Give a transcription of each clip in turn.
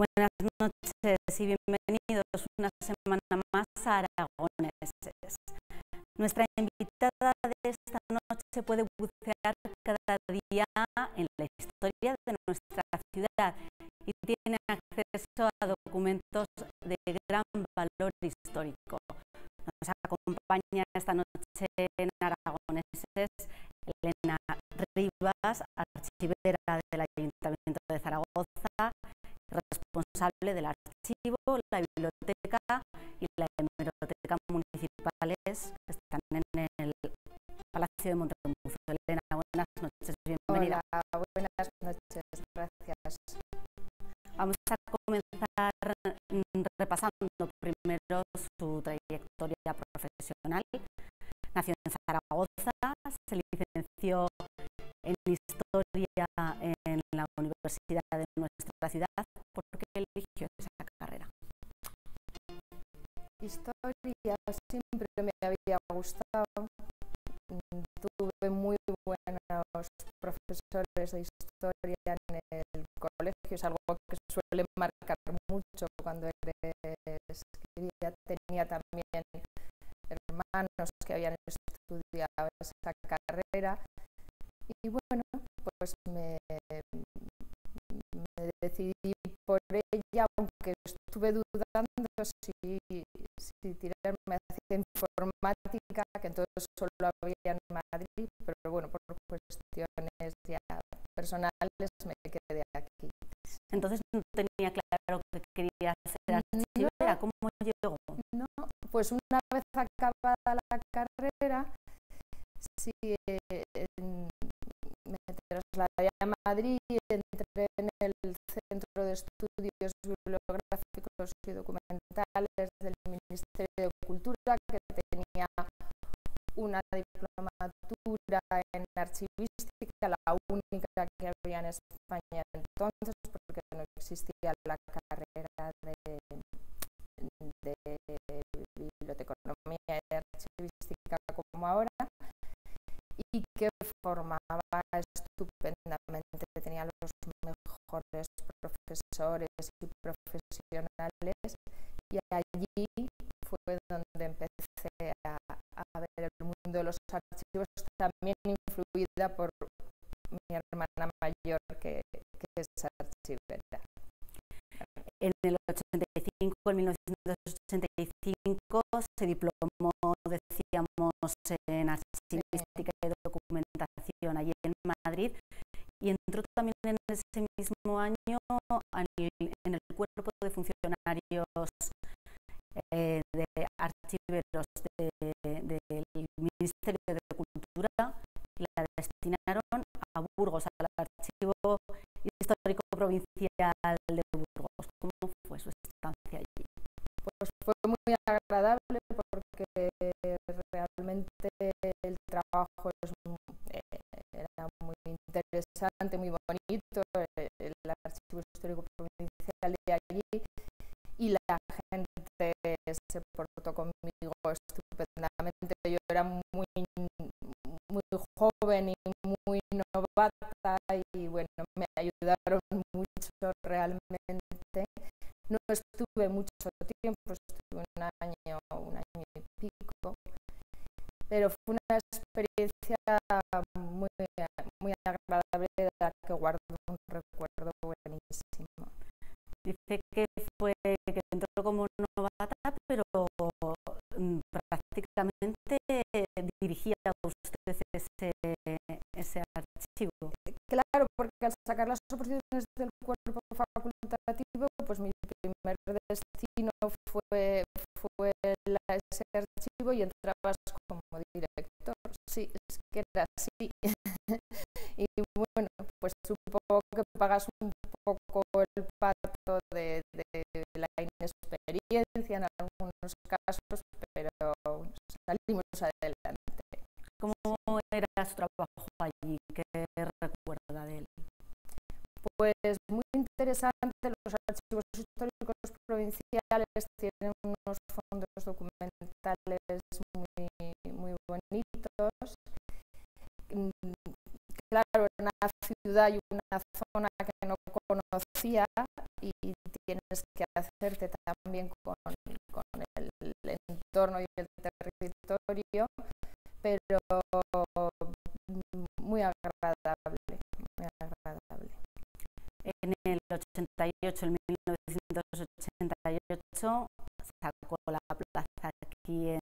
Buenas noches y bienvenidos una semana más a Aragoneses. Nuestra invitada de esta noche puede bucear cada día en la historia de nuestra ciudad y tiene acceso a documentos de gran valor histórico. Nos acompaña esta noche en Aragoneses Elena Rivas, archivera del Ayuntamiento de Zaragoza, responsable del archivo, la biblioteca y la hemeroteca municipales que están en el Palacio de Montemurzo. Elena, buenas noches, bienvenida. Hola, buenas noches, gracias. Vamos a comenzar repasando primero su trayectoria profesional. Nació en Zaragoza, se licenció en Historia en la Universidad de nuestra ciudad. ¿Por qué eligió esa carrera? Historia siempre me había gustado. Tuve muy buenos profesores de historia en el colegio, es algo que suele marcar mucho cuando eres cría. Tenía también hermanos que habían estudiado esa carrera y bueno, pues me decidí por ella, aunque estuve dudando si tirarme hacia informática, que entonces solo había en Madrid, pero bueno, por cuestiones ya personales me quedé aquí. Entonces no tenía claro que quería ser archivera. ¿Cómo llegó? No, pues una vez acabada la carrera, sí, me trasladé a Madrid y entré en el Centro de Estudios Bibliográficos y Documentales del Ministerio de Cultura, que tenía una diplomatura en archivística, la única que había en España entonces, porque no existía la carrera de biblioteconomía y archivística como ahora, y que formaba estupendamente, tenía los mejores profesores y profesionales, y allí fue donde empecé a ver el mundo de los archivos, también influida por mi hermana mayor que es archivera. En el 85, en 1985, se diplomó, decíamos, en archivística y documentación allí en Madrid, y entró también en ese mismo año en el cuerpo de funcionarios de archiveros del Ministerio de Cultura, y la destinaron a Burgos, al Archivo Histórico Provincial de Burgos. ¿Cómo fue su estancia allí? Pues fue muy agradable porque realmente el trabajo era muy interesante, muy bonito, el Archivo Histórico Provincial de allí, y la gente se portó conmigo estupendamente. Yo era muy joven y muy novata y bueno, me ayudaron mucho realmente. No estuve mucho tiempo, estuve un año y pico, pero fue una experiencia muy agradable, de la que guardo un recuerdo buenísimo. Dice que entró como novata, pero prácticamente dirigía usted ese archivo. Claro, porque al sacar las oposiciones del cuerpo facultativo, pues mi primer destino fue ese archivo y entrabas como director. Sí, es que era así. Y bueno, pues supongo que pagas un poco el pato de la inexperiencia en algunos casos, pero salimos adelante. ¿Cómo era su trabajo allí? ¿Qué recuerda de él? Pues muy interesante. Los archivos históricos provinciales tienen unos fondos documentales muy bonitos. Claro, era una ciudad y una zona que no conocía, y tienes que hacerte también con el entorno y el territorio, pero muy agradable, muy agradable. En el 88, en 1988, sacó la plaza aquí en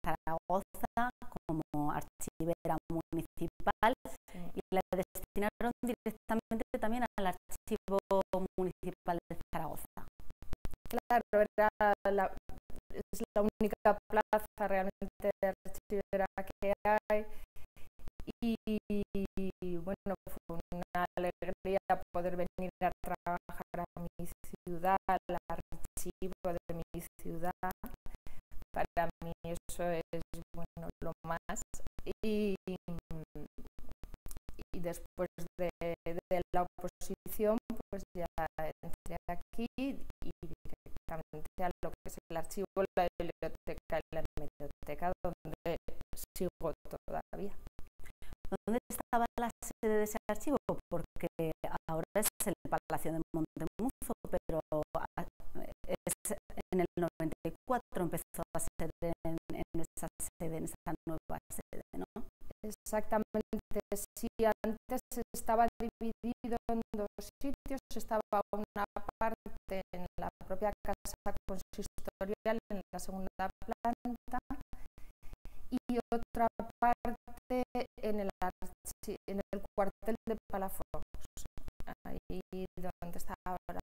Zaragoza como archivera municipal, sí, y la destinaron directamente también al Archivo Municipal de Zaragoza. Claro, es la única plaza realmente archivera que hay y bueno, fue una alegría poder venir a trabajar a mi ciudad, al archivo de mi ciudad. Para mí eso es, bueno, lo más. Y después de la oposición, pues ya entré aquí y directamente a lo que es el archivo, la biblioteca y la hemeroteca, donde sigo todavía. ¿Dónde estaba la sede de ese archivo? Porque ahora es el Palacio de Montemuzo, pero en el 94 empezó a ser en esa sede, en esa nueva sede, ¿no? Exactamente, sí, antes estaba dividido en dos sitios, estaba una parte en la propia casa consistorial, en la segunda planta, y otra parte en el cuartel de Palafox, ahí donde está ahora,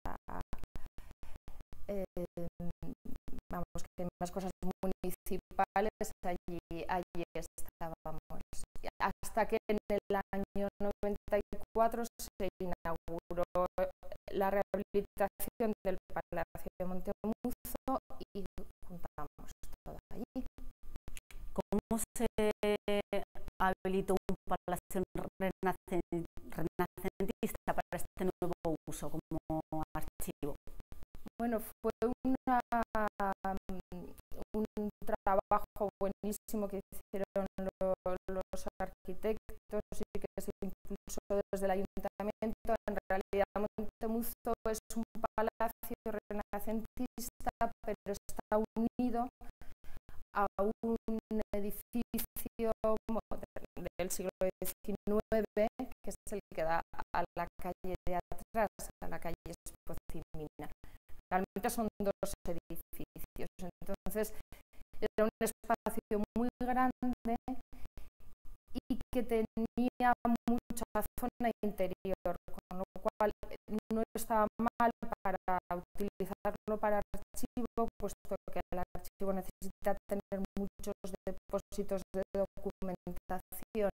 vamos, que hay más cosas municipales, allí estábamos. Hasta que en el año 94 se inauguró la rehabilitación del Palacio de Montemuzo y juntamos todo allí. ¿Cómo se habilitó un palacio renacentista para este nuevo uso como archivo? Bueno, fue un trabajo buenísimo que hicieron los arquitectos y que se impulsó desde el ayuntamiento. En realidad Montemuzo es un palacio renacentista, pero está unido a un edificio del siglo XIX, que es el que da a la calle de atrás, a la calle Espocimina. Realmente son dos edificios, entonces era un espacio muy grande y que tenía mucha zona interior, con lo cual no estaba mal para utilizarlo para archivo, puesto que el archivo necesita tener muchos depósitos de documentación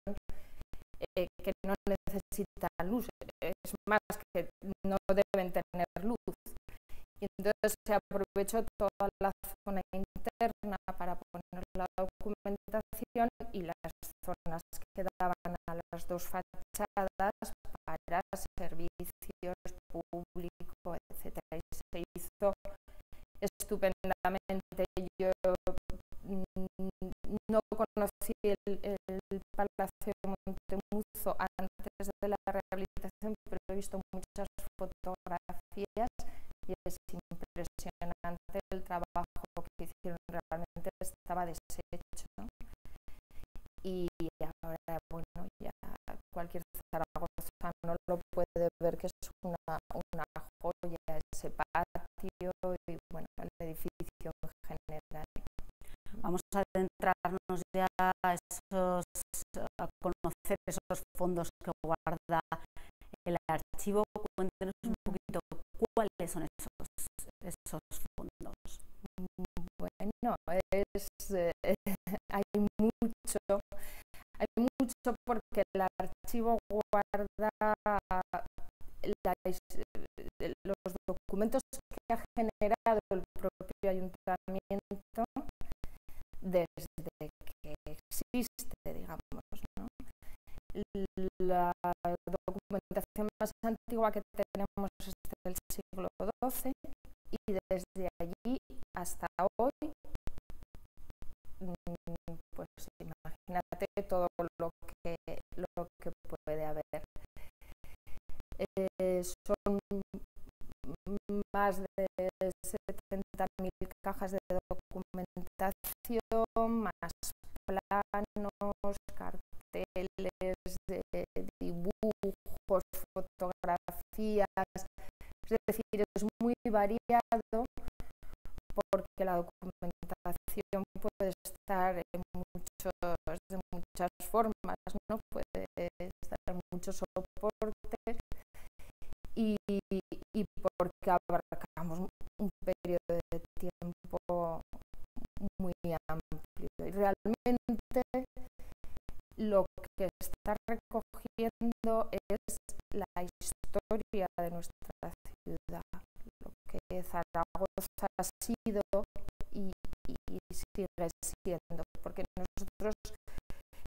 que no necesitan luz, es más, que no deben tener luz. Y entonces se aprovechó toda la zona interna para poner la documentación y las zonas que daban a las dos fachadas para servicios públicos, etcétera. Y se hizo estupendamente. Yo no conocí el Palacio de Montemuzo antes de la rehabilitación, pero he visto muchas fotografías y es impresionante el trabajo que hicieron, realmente estaba deshecho, ¿no? Y ahora, bueno, ya cualquier zaragozano lo puede ver que es una joya ese patio y bueno, el edificio en general. Vamos a adentrarnos ya a conocer esos fondos que guarda el archivo. Cuéntenos un poquito cuáles son esos fondos. Bueno, hay mucho porque el archivo guarda los documentos que ha generado el propio ayuntamiento desde que existe, digamos, ¿no? La documentación más antigua que tenemos es del siglo XII y desde allí hasta hoy, pues imagínate todo lo que puede haber. Son más de 70.000 cajas de documentación, más planos, carteles de dibujos, fotografías, es decir, es muy variado porque la documentación puede estar de muchas formas, ¿no? Puede estar en muchos soportes y porque abarcamos un periodo de tiempo muy amplio. Y realmente lo que está recogiendo es la historia de nuestra ciudad, lo que Zaragoza ha sido y sigue siendo, porque nosotros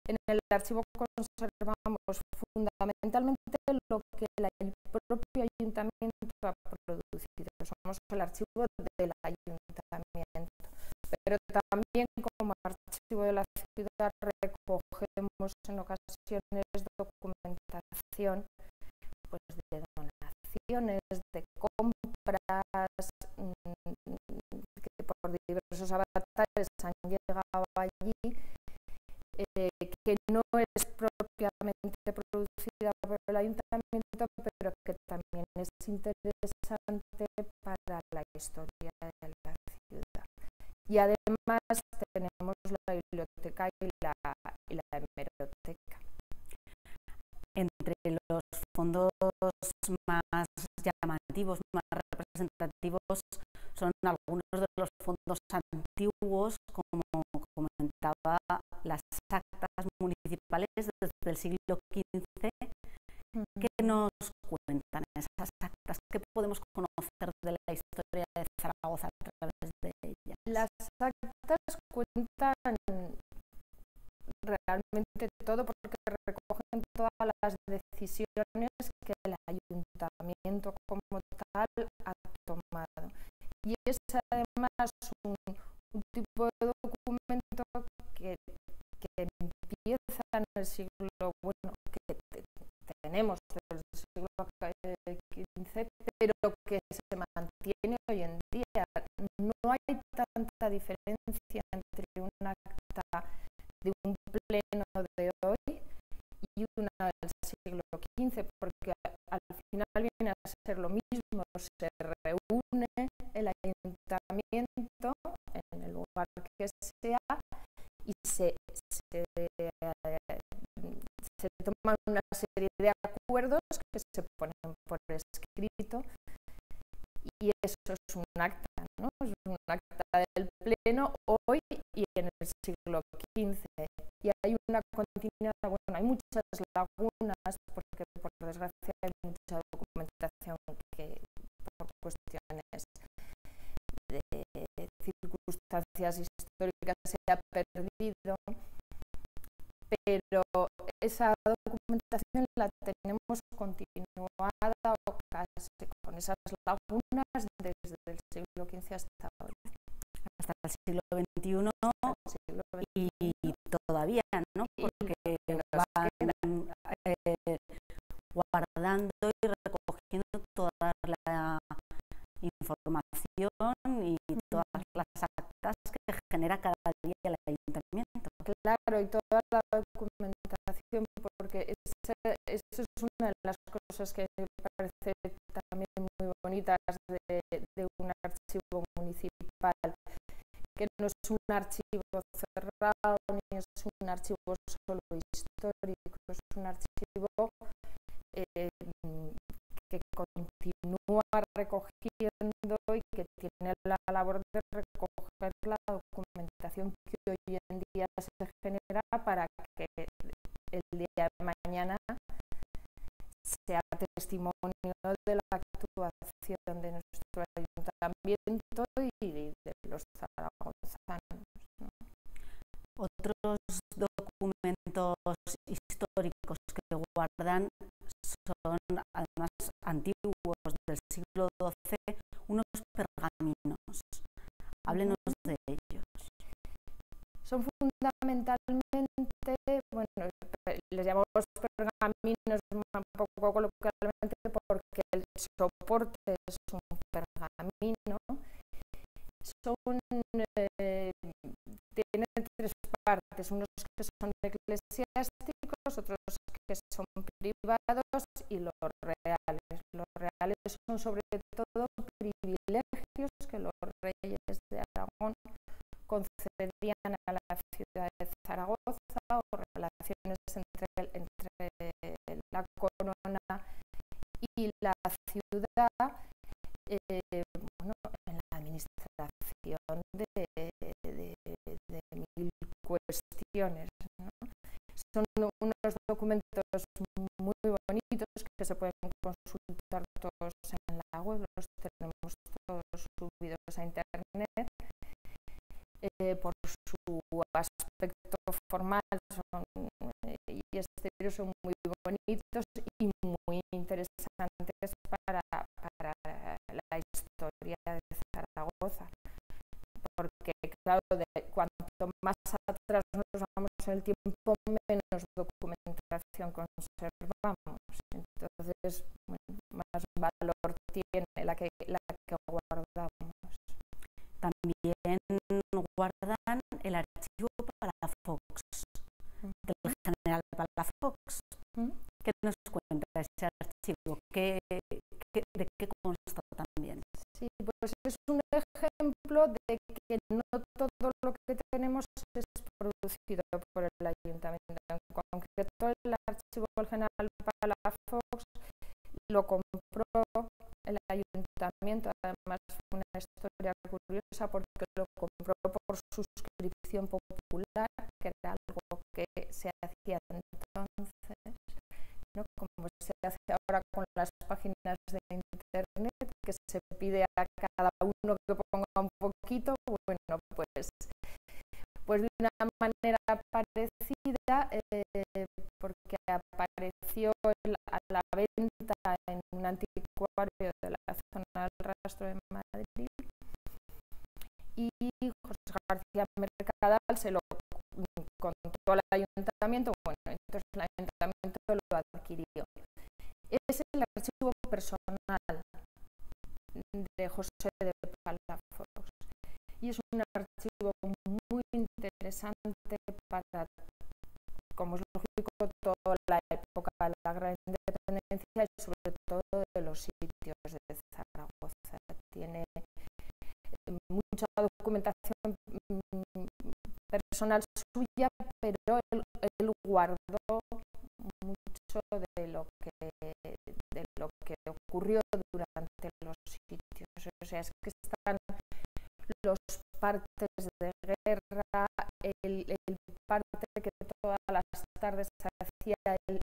en el archivo conservamos fundamentalmente lo que el propio ayuntamiento ha producido. Somos el archivo del ayuntamiento, pero también como archivo de la ciudad recogemos en ocasiones documentación pues, de donaciones, de compras, que por diversos avatares han llegado allí, que no es propiamente producida por el ayuntamiento, pero que también es interesante para la historia de la ciudad. Y además tenemos la biblioteca y la hemeroteca. Entre los fondos más llamativos, más representativos, son algunos de los fondos antiguos, como comentaba, las actas municipales desde el siglo XV. ¿Qué nos cuentan esas actas? ¿Qué podemos conocer de la historia de Zaragoza a través de ellas? Las actas cuentan realmente todo, porque recogen todas las decisiones que el ayuntamiento como tal ha tomado. Y es además un tipo de documento que empieza en el siglo, bueno, que tenemos desde el siglo XV, pero que se mantiene hoy en día. No hay tanta diferencia entre una acta de un pleno de hoy y una del siglo XV, porque al final viene a ser lo mismo, se reúne el ayuntamiento en el lugar que sea y se toman una serie de acuerdos que se ponen por escrito, y eso es un acta, ¿no? Es un acta del pleno hoy y en el siglo XV. Y hay una continuidad, bueno, hay muchas lagunas, porque por desgracia hay mucha documentación que por cuestiones de circunstancias históricas se ha perdido, pero esa documentación la tenemos continuada o casi con esas lagunas desde el siglo XV hasta hoy. Hasta el siglo XXI, y todavía, ¿no? Porque van guardando y recogiendo toda la información y todas las actas que genera cada día el ayuntamiento. Claro, y toda la documentación, porque eso es una de las cosas que me parece también muy bonitas de un archivo municipal, que no es un archivo cerrado ni es un archivo solo histórico, es un archivo que continúa recogiendo y que tiene la labor de recoger la documentación que hoy en día se genera para que el día de mañana sea testimonio de la actuación de nuestro ayuntamiento y de los zaragozanos, ¿no? Otros documentos históricos que guardan son además antiguos, del siglo XII, unos pergaminos. Háblenos de ellos. Son fundamentalmente, bueno, les llamamos pergaminos un poco coloquialmente porque el soporte es un pergamino camino, tienen tres partes, unos que son eclesiásticos, otros que son privados y los reales. Los reales son sobre todo privilegios que los reyes de Aragón concedían a la ciudad de Zaragoza, o relaciones entre la corona y la ciudad, bueno, en la administración de mil cuestiones, ¿no? Son unos documentos muy bonitos que se pueden consultar todos en la web, los tenemos todos subidos a internet. Por su aspecto formal y exterior son muy bonitos y muy interesantes para la historia de Zaragoza, porque claro, cuanto más atrás nos vamos en el tiempo, menos documentación conservamos, entonces bueno, más valor tiene la que guardamos. También guardan el archivo Palafox del general Palafox. ¿Qué nos cuenta ese archivo? ¿De qué consta también? Sí, pues es un ejemplo de que no todo lo que tenemos es producido por el ayuntamiento. En concreto, el archivo del general Palafox lo compró el ayuntamiento. Además, fue una historia curiosa porque lo compró por suscripción popular, que era algo que se hacía entonces, ¿no? Como se hace ahora con las páginas de internet, que se pide a cada uno que ponga un poquito. Bueno, pues de una manera parecida, porque apareció a la venta en un anticuario de la zona del Rastro de Madrid, y José García Mercadal se lo contó al ayuntamiento. Bueno, entonces el ayuntamiento lo adquirió. Es el archivo personal de José de Palafox y es un archivo muy interesante para, como es lógico, toda la época de la Gran Independencia y sobre todo de los sitios de Zaragoza. Tiene mucha documentación personal suya, pero él guardó mucho de lo que ocurrió durante los sitios. O sea, es que están los partes de guerra, el parte que todas las tardes hacía el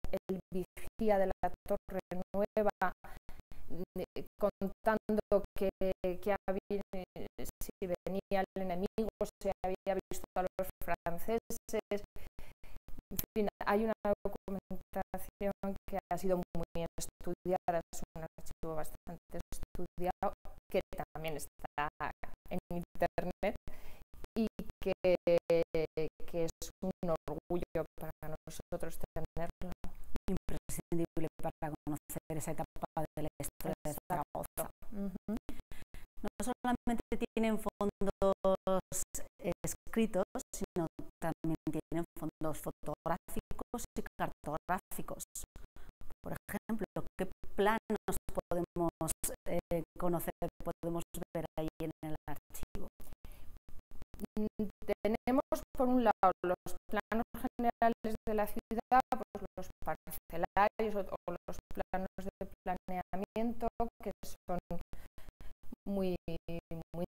vigía de la Torre Nueva, contando que había, si venía el enemigo, se había visto a los franceses. En fin, hay una documentación que ha sido muy estudiada, es un archivo bastante estudiado, que también está en internet y que es un orgullo para nosotros tenerlo. Imprescindible para conocer esa etapa de la historia de Zaragoza. No solamente tienen fondos escritos, sino también tienen fondos fotográficos y cartográficos. Por ejemplo, ¿qué planos podemos conocer, podemos ver ahí en el archivo? Tenemos por un lado los planos generales de la ciudad, pues los parcelarios o los planos de planeamiento, que son muy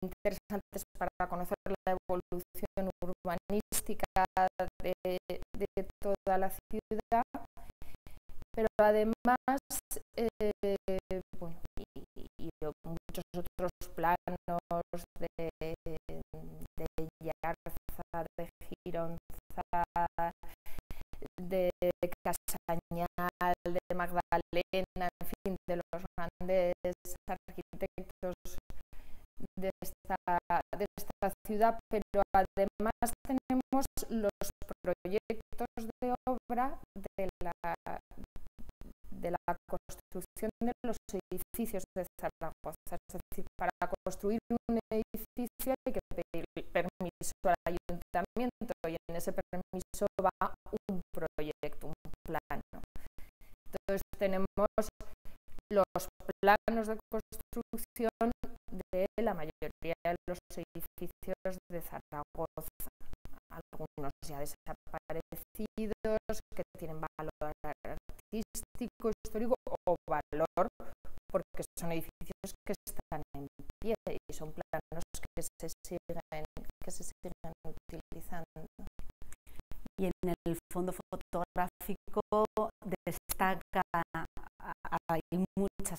interesantes para conocer la evolución urbanística de toda la ciudad, pero además bueno, y muchos otros planos de Yarza, de Gironza, de Casañal, de Magdalena, en fin, de los grandes arquitectos de esta ciudad, pero además tenemos los proyectos de obra de la construcción de los edificios edificios de Zaragoza. Es decir, para construir un edificio hay que pedir permiso al ayuntamiento y en ese permiso va un proyecto, un plano. Entonces tenemos los planos de construcción de la mayoría de los edificios de Zaragoza, algunos ya desaparecidos, que tienen valor artístico, histórico o valor porque son edificios que están en pie y son planos que se siguen utilizando. Y en el fondo fotográfico destaca, hay mucho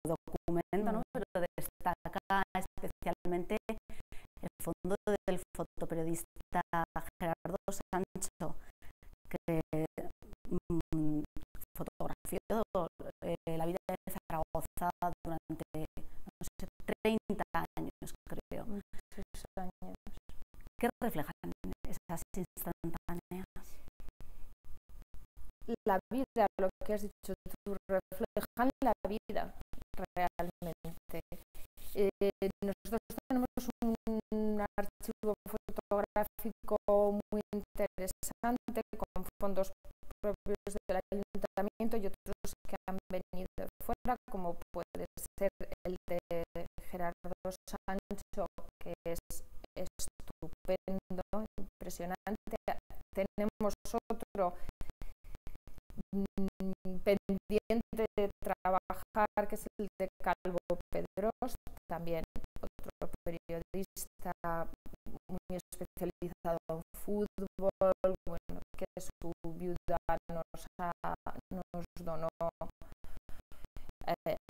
documento, ¿no? Pero destaca especialmente el fondo del fotoperiodista Gerardo Sancho, que fotografió la vida de Zaragoza durante, no sé, 30 años, creo. Muchos años. ¿Qué reflejan esas instantáneas? La vida, lo que has dicho tú, reflejan la vida realmente. Nosotros tenemos un archivo fotográfico muy interesante con fondos propios del ayuntamiento y otros que han venido de fuera, como puede ser el de Gerardo Sancho, que es estupendo, impresionante. Tenemos otro pendiente de trabajar, que es el de Calvo Pedros, también otro periodista muy especializado en fútbol, bueno, que su viuda nos donó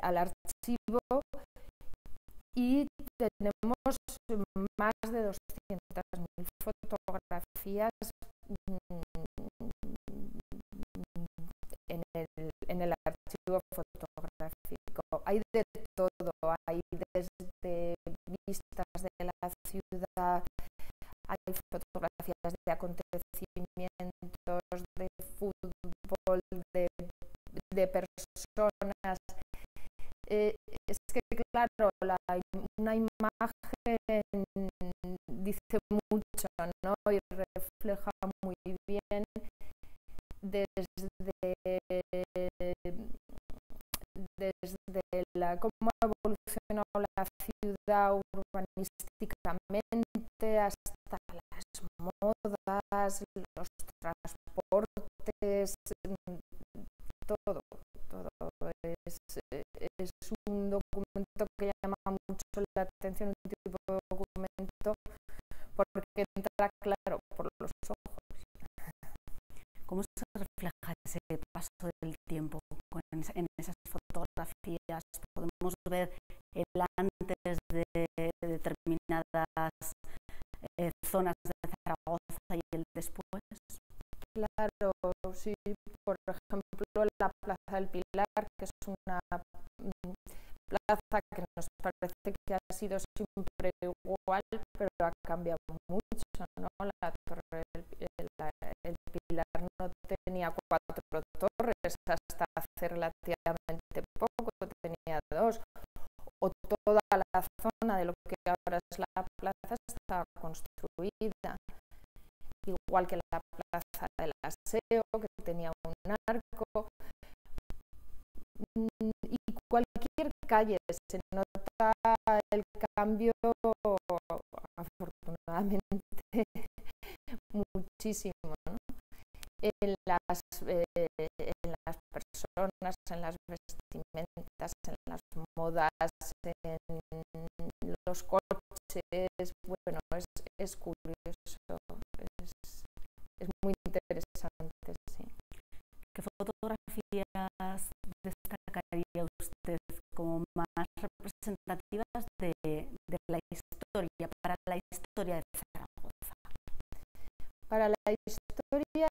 al archivo, y tenemos más de 200.000 fotografías en el archivo fotográfico. Hay de todo, hay desde vistas de la ciudad, hay fotografías de acontecimientos, de fútbol, de personas. Es que claro, una imagen dice mucho, ¿no? Y refleja muy bien desde cómo ha evolucionado la ciudad urbanísticamente hasta las modas, los transportes, todo es un documento que llama mucho la atención, un tipo de documento porque entra claro por los ojos. ¿Cómo se refleja ese paso del tiempo en esas fotografías? Podemos ver el antes de determinadas zonas de Zaragoza y el después. Claro, sí, por ejemplo la Plaza del Pilar, que es una plaza que nos parece que ha sido siempre igual, pero ha cambiado mucho, ¿no? La Torre el Pilar no tenía 4 torres hasta hace relativamente poco, tenía 2, o toda la zona de lo que ahora es la plaza está construida, igual que la Plaza del Aseo, que tenía un arco, y cualquier calle se nota el cambio, afortunadamente, muchísimo, ¿no? En las personas, en las vestimentas, en las modas, en los coches. Bueno, es curioso, es muy interesante, sí. ¿Qué fotografías destacaría usted como más representativas de la historia, para la historia de Zaragoza? Para la historia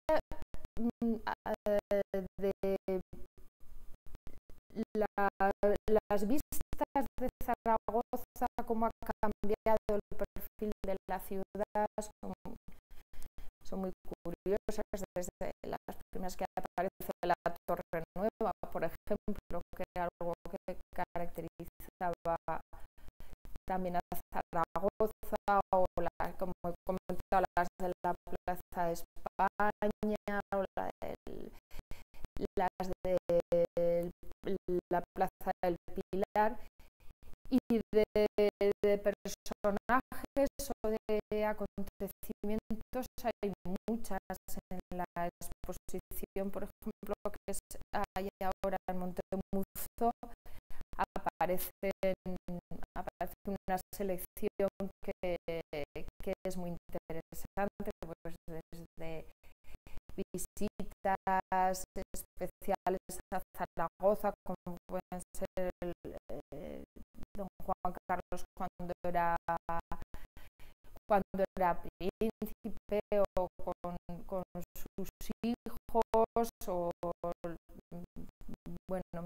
de las vistas de Zaragoza, cómo ha cambiado el perfil de la ciudad, son muy curiosas, desde las primeras que aparece la Torre Nueva, por ejemplo, que era algo estaba también a Zaragoza, o como he comentado, las de la Plaza de España, o las de la Plaza del Pilar, y de personajes o de acontecimientos hay muchas en la exposición. Por ejemplo, que hay ahora en Montemuzo, aparece una selección que es muy interesante, pues desde visitas especiales a Zaragoza, como pueden ser don Juan Carlos cuando era príncipe, o con sus hijos, o bueno, lo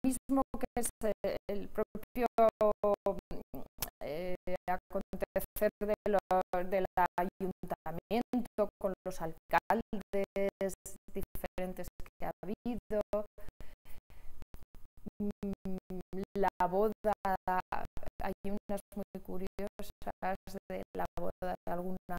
mismo que es el propio acontecer del ayuntamiento, con los alcaldes diferentes que ha habido. La boda, hay unas muy curiosas de la boda de alguna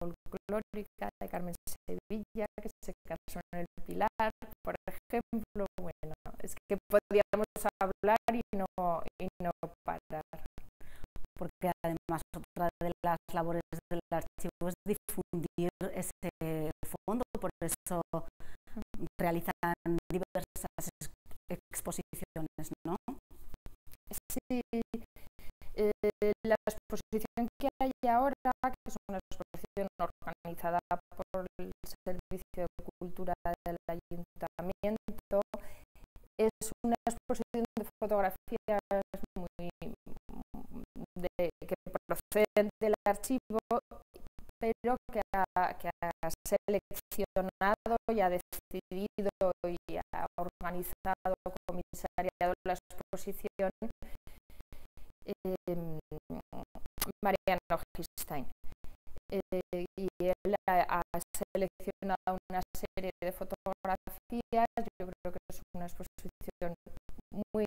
folclórica de Carmen Sevilla, que se casó en el Pilar, por ejemplo. Bueno, es que podríamos hablar y no parar. Porque además otra de las labores del archivo es difundir ese fondo, por eso realizan diversas exposiciones, ¿no? Sí, la exposición que hay ahora, que es una exposición organizada por el Servicio de Cultura del Ayuntamiento, es una exposición de fotografías que proceden del archivo, pero que ha seleccionado y ha decidido y ha organizado, comisariado la exposición Mariano Gistein. Y él ha seleccionado una serie de fotografías. Yo creo que es una exposición muy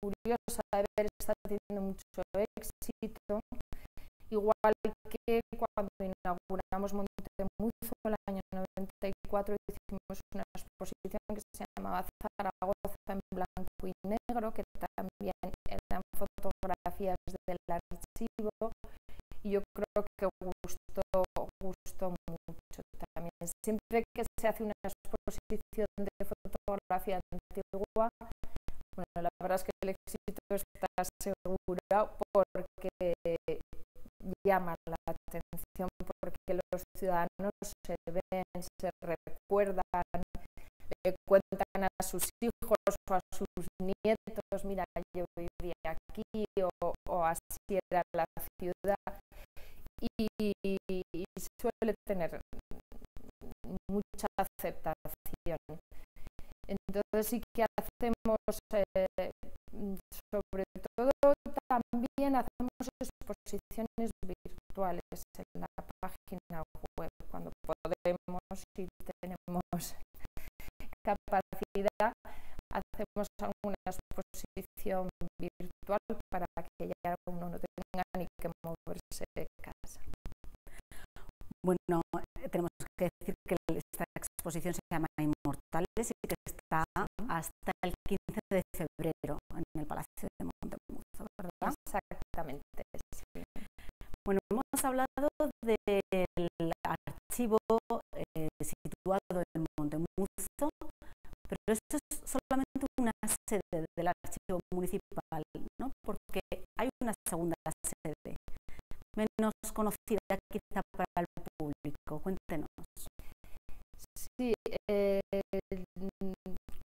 curiosa de ver, está teniendo mucho éxito, igual que cuando inauguramos Montemuzo en el año 94, hicimos una exposición que se llamaba Zaragoza en blanco y negro, que también eran fotografías del archivo, y yo creo que gustó mucho también. Siempre que se hace una exposición de fotografía antigua, bueno, la verdad es que el éxito está asegurado, porque llama la atención, porque los ciudadanos se ven, se recuerdan, le cuentan a sus hijos o a sus nietos: mira, yo vivía aquí, o así era la ciudad, y suele tener mucha aceptación. Entonces sí que hacemos, sobre todo también hacemos exposiciones virtuales en la página web, cuando podemos y tenemos capacidad. Hacemos alguna exposición virtual para que ya uno no tenga ni que moverse de casa. Bueno, tenemos que decir que esta exposición se llama Inmortales y que está hasta el 15 de febrero en el Palacio de Montemuzo, ¿verdad? Exactamente, sí. Bueno, hemos hablado del archivo situado en Montemuzo, pero eso es solamente una sede del archivo municipal, ¿no? Porque hay una segunda sede, menos conocida quizá para el público. Cuéntenos. Sí,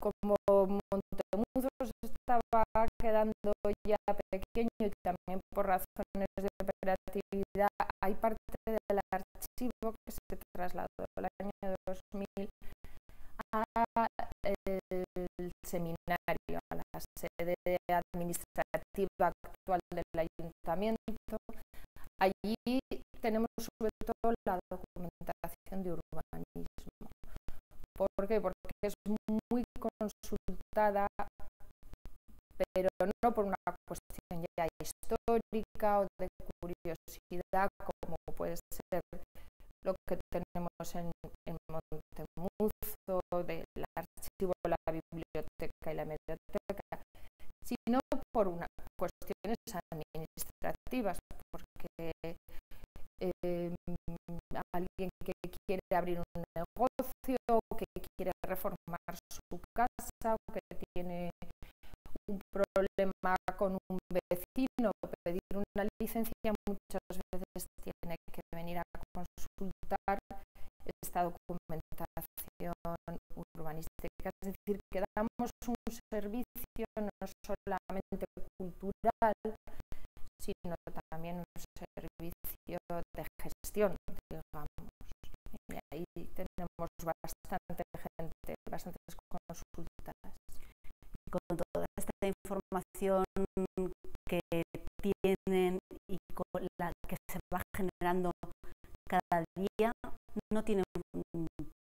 como Montemuzo se estaba quedando ya pequeño, y también por razones de operatividad, hay parte del archivo que se trasladó el año 2000 al seminario, a la sede administrativa actual del ayuntamiento. Allí tenemos sobre todo la documentación de urbanismo. ¿Por qué? Porque es muy conocido consultada, pero no por una cuestión ya histórica o de curiosidad, como puede ser lo que tenemos en Montemuzo, del archivo, la biblioteca y la hemeroteca, sino por unas cuestiones administrativas, porque alguien que quiere abrir un negocio, que quiere reformar su casa, o que tiene un problema con un vecino, pedir una licencia, muchas veces tiene que venir a consultar esta documentación urbanística. Es decir, que damos un servicio no solamente cultural, sino también un servicio de gestión, digamos. Y ahí tenemos bastante gente, bastantes consultas. Con toda esta información que tienen y con la que se va generando cada día, no tienen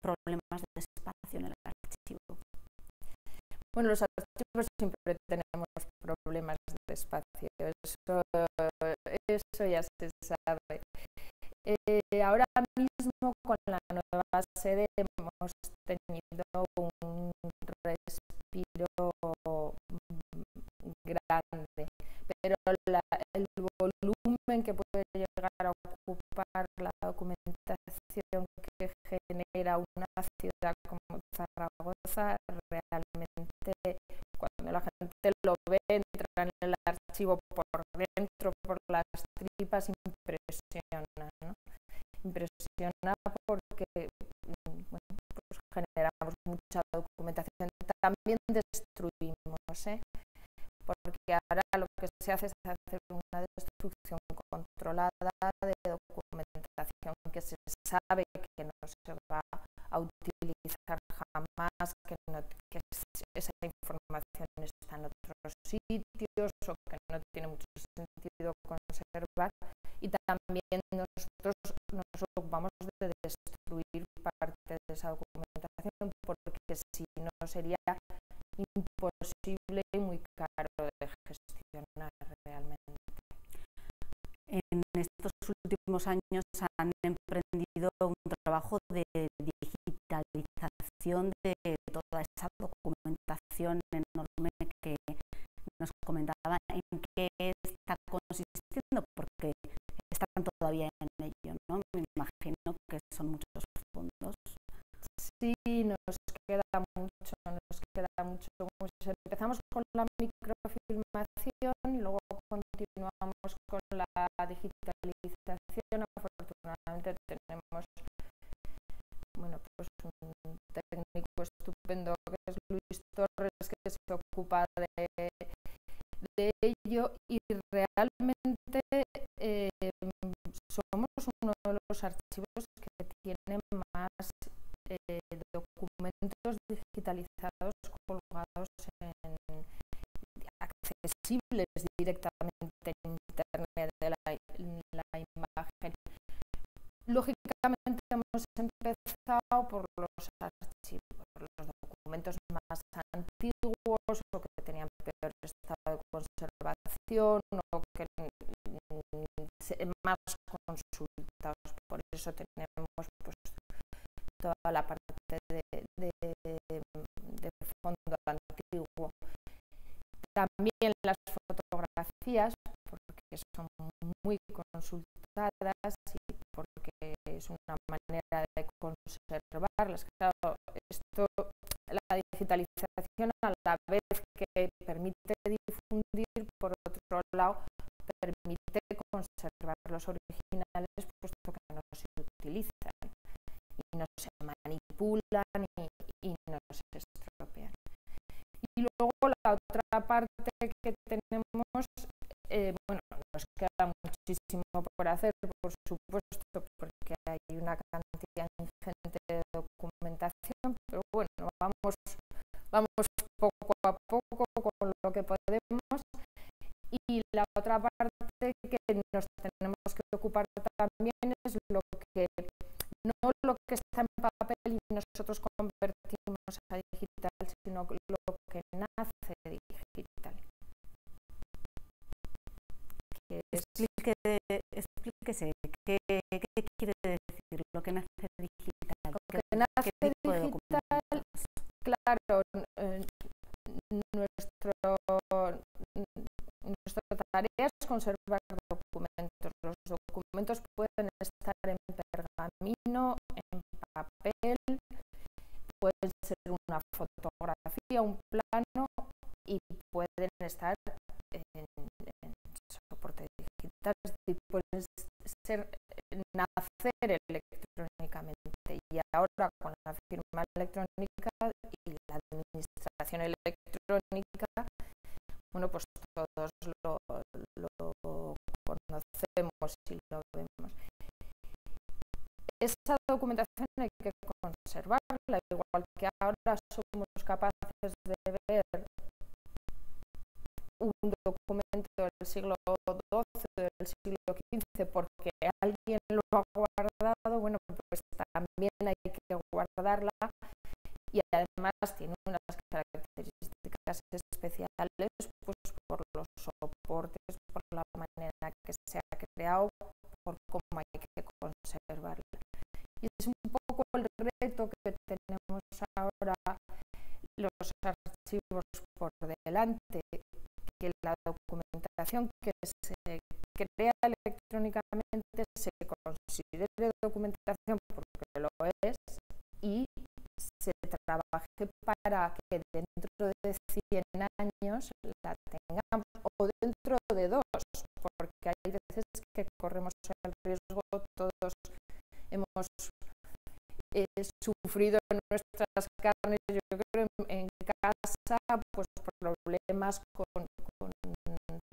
problemas de espacio en el archivo. Bueno, los archivos siempre tenemos problemas de espacio, eso ya se sabe. Ahora mismo con la nueva sede hemos tenido un respiro grande, pero el volumen que puede llegar a ocupar la documentación que genera una ciudad como Zaragoza, realmente cuando la gente lo ve, entra en el archivo por dentro, por las tripas, impresiona, ¿no? Impresiona porque pues generamos mucha documentación, también destruimos, porque ahora lo que se hace es hacer una destrucción controlada de documentación que se sabe que no se va a utilizar jamás, que esa información está en otros sitios o que no tiene mucho sentido conservar, y también nosotros nos ocupamos de destruir parte de esa documentación, porque si no sería imposible y muy caro de gestionar realmente. En estos últimos años han emprendido un trabajo de digitalización de toda esa documentación enorme que nos comentaba. ¿En qué está consistiendo? Porque están todavía en ello, ¿no? Me imagino que son muchos fondos. Sí, nos queda mucho. Empezamos con la microfilmación y luego continuamos con la digitalización. Afortunadamente tenemos pues un técnico estupendo que es Luis Torres, que se ocupa de ello, y realmente somos uno de los archivos que tienen más documentos digitalizados colgados accesibles directamente en internet de la imagen. Lógicamente hemos empezado por los archivos, los documentos más antiguos o que tenían peor estado de conservación o que más consultados. Por eso tenemos pues toda la parte de fondo antiguo. También las fotografías, porque son muy consultadas y porque es una manera de conservarlas. Claro, la digitalización, a la vez que permite difundir, por otro lado permite conservar los originales, puesto que no se utilizan y no se manipulan y no se estropean. Y luego la otra parte que tenemos, nos queda muchísimo por hacer, por supuesto, porque hay una cantidad ingente de documentación, pero bueno, vamos poco a poco con lo que podemos. Y la otra parte que nos tenemos que ocupar también es no lo que está en papel y nosotros convertimos a digital, sino ¿Qué tipo de documentos? Claro, nuestra tarea es conservar documentos. Los documentos pueden estar en pergamino, en papel, pueden ser una fotografía, un plano, y pueden estar en soporte digital, y pueden nacer electrónicamente. Y ahora con la firma electrónica y la administración electrónica, bueno, pues todos lo conocemos y lo vemos. Esa documentación hay que conservarla, igual que ahora somos capaces de ver un documento del siglo XII, del siglo XV, porque alguien lo ha guardado. Bueno, pues también hay que guardarla, y además tiene unas características especiales, pues por los soportes, por la manera que se ha creado, por cómo hay que conservarla. Y es un poco el reto que tenemos ahora los archivos por delante, que la documentación que se crea electrónicamente se considere documentación porque lo es, y se trabaje para que dentro de 100 años la tengamos, o dentro de 2, porque hay veces que corremos el riesgo, todos hemos sufrido en nuestras carnes, yo creo, en casa, pues problemas con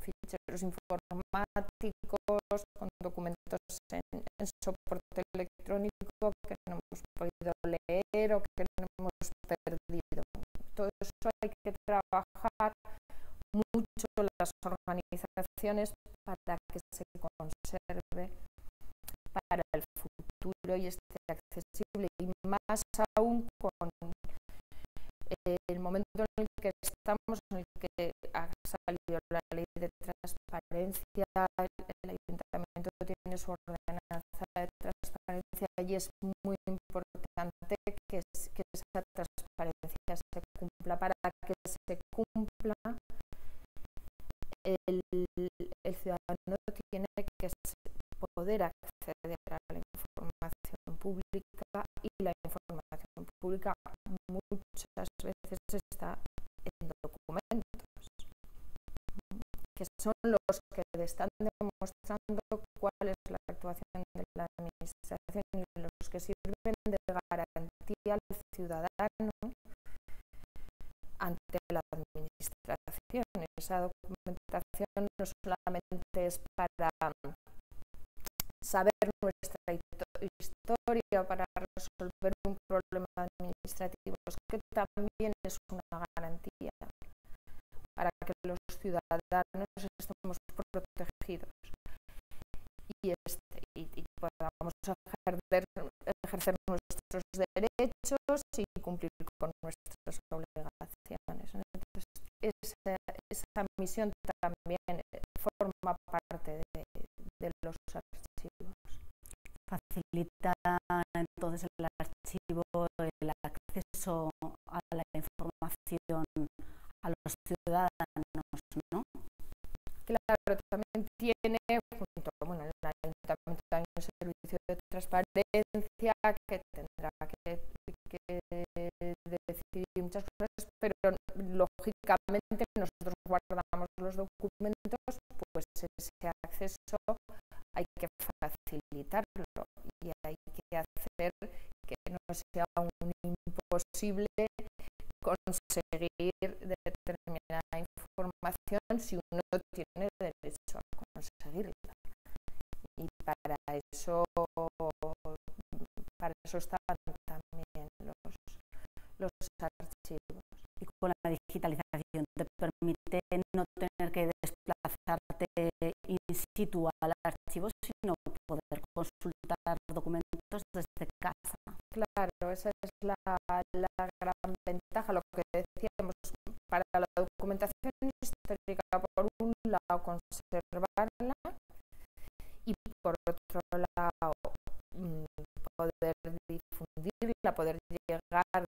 ficheros informáticos, con documentos en soporte electrónico que no hemos podido leer o que no hemos perdido. Todo eso hay que trabajar mucho las organizaciones para que se conserve para el futuro y esté accesible, y más aún con el momento en el que estamos, en el que ha salido la ley de transparencia. El ayuntamiento tiene su ordenanza de transparencia y es muy importante que esa transparencia se cumpla. Para que se cumpla, el ciudadano tiene que poder acceder a la información pública, y la información pública muchas veces está en documentos que son los que le están demostrando cuál es la actuación de la administración y los que sirven de garantía al ciudadano ante la administración. Esa documentación no solamente es para saber nuestra historia, para resolver un problema administrativo, es que también es una garantía para que los ciudadanos estemos protegidos y podamos ejercer nuestros derechos y cumplir con nuestras obligaciones. Entonces, esa misión también forma parte de los archivos. Facilita entonces el archivo el acceso a la información a los ciudadanos, ¿no? Claro, también tiene, junto, bueno, el ayuntamiento hay un servicio de transparencia que tendrá que decidir muchas cosas, pero lógicamente nosotros guardamos los documentos, pues ese acceso hay que facilitarlo y hay que hacer que no sea un imposible conseguir determinada información si uno tiene derecho a conseguirla. Y para eso estaban también los archivos. Y con la digitalización te permite no tener que desplazarte in situ al archivo, sino poder consultar documentos desde casa. Claro, esa es la gran ventaja, lo que decíamos, para la documentación histórica, por un lado conservarla y por otro lado poder difundirla, poder despegar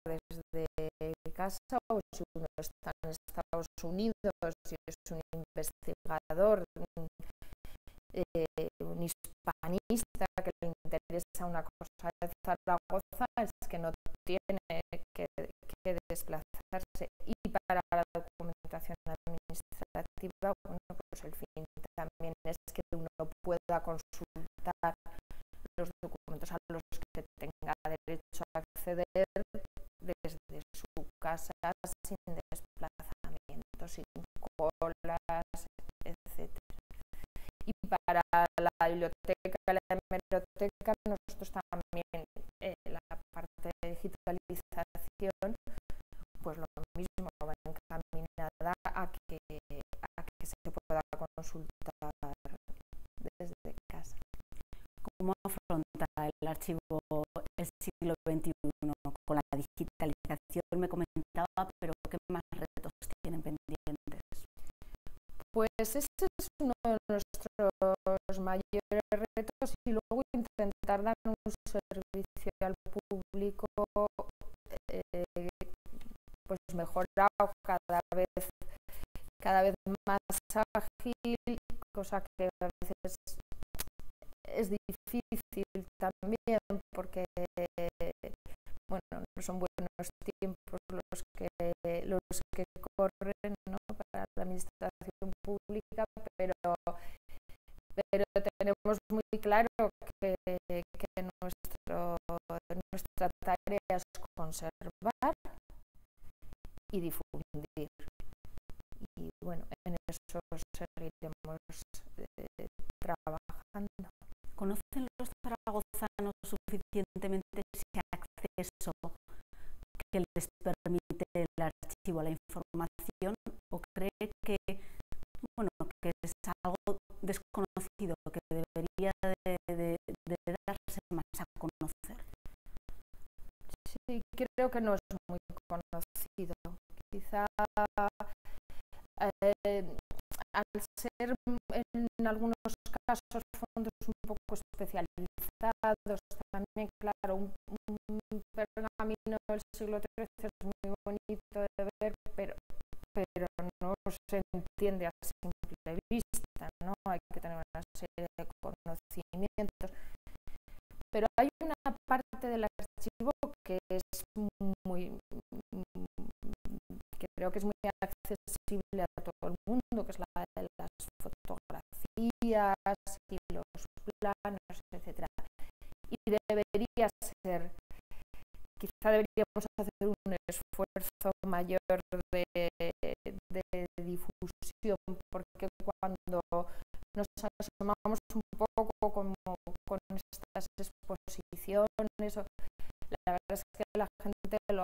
desde casa, o si uno está en Estados Unidos y es un investigador, un hispanista que le interesa una cosa de Zaragoza, es que no tiene que desplazarse. Y para la documentación administrativa, bueno, pues el fin también es que uno pueda consultar los documentos a los que tenga derecho a acceder desde su casa, sin desplazamiento, sin colas, etc. Y para la biblioteca, la hemeroteca, nosotros también, la parte de digitalización, pues lo mismo, va encaminada a que se pueda consultar desde casa. ¿Cómo afronta el archivo el siglo XXI con la digitalización? Me comentaba, pero ¿qué más retos tienen pendientes? Pues ese es uno de nuestros mayores retos, y luego intentar dar un servicio al público pues mejorado, cada vez más ágil, cosa que a veces es difícil también, porque bueno, no son buenos tiempos los que corren, ¿no?, para la administración pública, pero tenemos muy claro que nuestra tarea es conservar y difundir. Y bueno, en eso seguiremos trabajando. ¿Conocen los zaragozanos suficientemente ese acceso que les permite el archivo a la información, o cree que, bueno, que es algo desconocido, que debería de darse más a conocer? Sí, creo que no es muy conocido. Quizá al ser en algunos casos fondos un poco especializados, también, claro, un pergamino del siglo XIII es muy bonito de ver, pero no se entiende a simple vista, ¿no? Hay que tener una serie de conocimientos. Pero hay una parte del archivo que es creo que es muy accesible a todo el mundo, que es la de las fotografías y los planos, etc. Y quizá deberíamos hacer un esfuerzo mayor de difusión, porque cuando nos asomamos un poco con estas exposiciones, la verdad es que la gente lo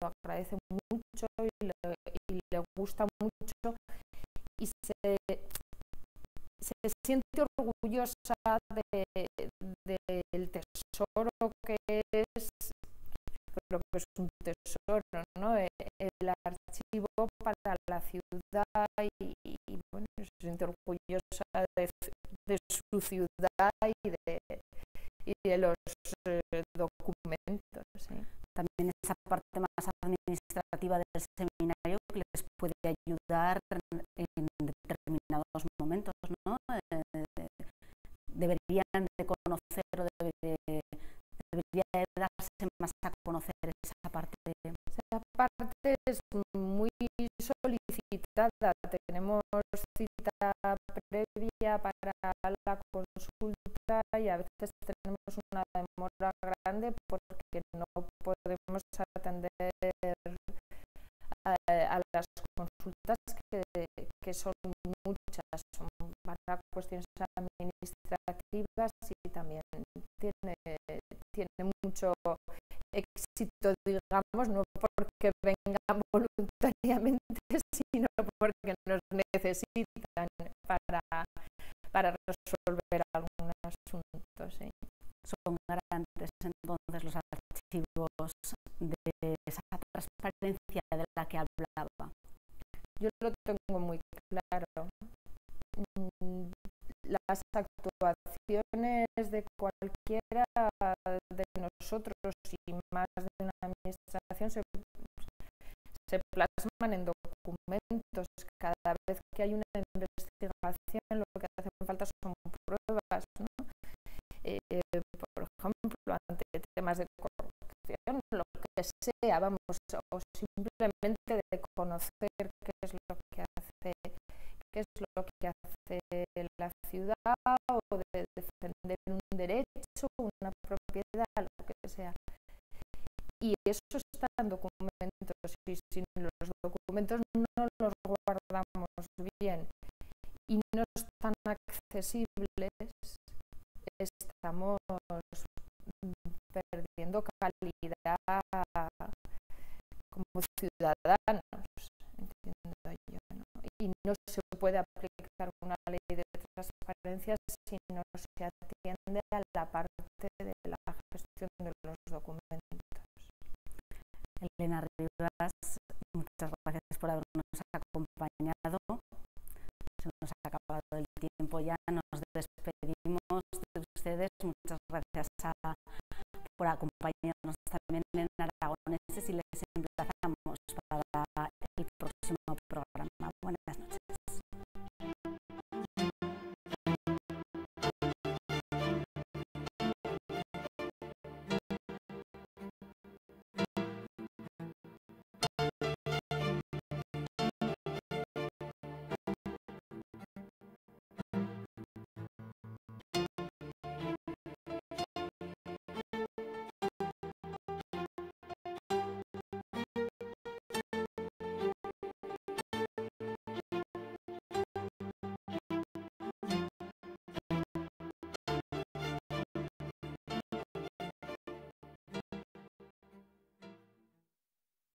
agradece mucho y le gusta mucho, y se siente orgullosa del tesoro que es. Creo que es un tesoro, ¿no?, el archivo para la ciudad, y bueno, se siente orgullosa de su ciudad y de los documentos. ¿Sí? También esa parte más administrativa del seminario que les puede ayudar en determinados momentos, ¿no? Deberían de conocer, o debería de darse más a conocer esa parte. Esa parte es muy solicitada. Tenemos cita previa para la consulta y a veces tenemos una demora grande porque no podemos atender a las consultas que son muchas, son para cuestiones administrativas, y también tiene mucho éxito, digamos, no porque vengan voluntariamente, sino porque nos necesitan para resolver algún asunto. ¿Sí? Son garantes entonces los archivos de esa transparencia de la que hablaba. Yo lo tengo muy claro. Las actuaciones de cualquiera de nosotros, y administración se plasman en documentos. Cada vez que hay una investigación, lo que hacen falta son pruebas, ¿no? Por ejemplo, ante temas de corrupción, lo que sea, vamos, o simplemente de conocer qué es lo que hace la ciudad, o de defender un derecho, una propiedad, lo que sea. Y eso está en documentos, y si los documentos no los guardamos bien y no están accesibles, estamos perdiendo calidad como ciudadanos, entiendo yo, ¿no? Y no se puede aplicar una ley de transparencia si no se atiende a la parte de la gestión de los documentos. Elena Rivas, muchas gracias por habernos acompañado. Se nos ha acabado el tiempo ya, nos despedimos de ustedes. Muchas gracias por acompañarnos también en Aragoneses, y les